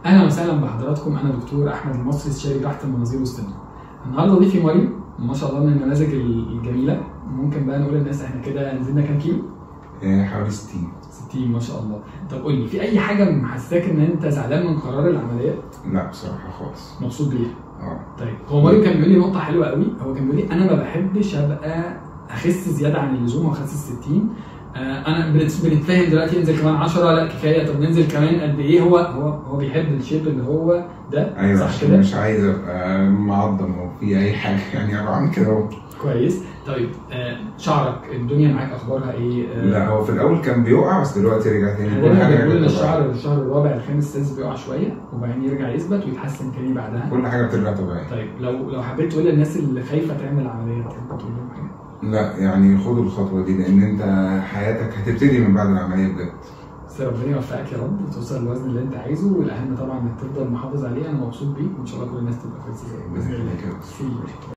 اهلا وسهلا بحضراتكم. انا دكتور احمد المصري، استشاري جراحه المناظير والسمنه. النهارده ضيفي مريم، ما شاء الله من النماذج الجميله. ممكن بقى نقول للناس احنا كده نزلنا كام كيلو؟ حوالي 60 ما شاء الله. طب قول لي، في اي حاجه محسساك ان انت زعلان من قرار العمليه؟ لا بصراحه خالص. مبسوط بيها؟ اه. طيب هو مريم كان بيقول لي نقطه حلوه قوي. هو كان بيقول لي انا ما بحبش ابقى اخس زياده عن اللزوم واخس 60. انا بنتفاهم دلوقتي، انزل كمان 10 لا كفايه، طب ننزل كمان قد ايه؟ هو بيحب الشيب اللي هو ده. ايوه، صح عشان كده؟ مش عايز ابقى معضم او في اي حاجه يعني ابقى عامل كده اهو. كويس. طيب شعرك الدنيا معاك اخبارها ايه؟ لا هو في الاول كان بيقع بس دلوقتي رجع تاني. احنا دايما بنقول ان الشهر الرابع الخامس السادس بيقع شويه وبعدين يرجع يثبت ويتحسن تاني بعدها. كل حاجه بترجع طبيعي. طيب لو حبيت تقول للناس اللي خايفه تعمل عمليه تحب تقول لهم حاجه؟ لا يعني خدوا الخطوه دي، لان انت حياتك هتبتدي من بعد العمليه بجد. بس ربنا يوفقك يا رب وتوصل للوزن اللي انت عايزه، والاهم طبعا انك تفضل محافظ عليه. انا مبسوط بيك وان شاء الله كل الناس تبقى كويسه باذن الله.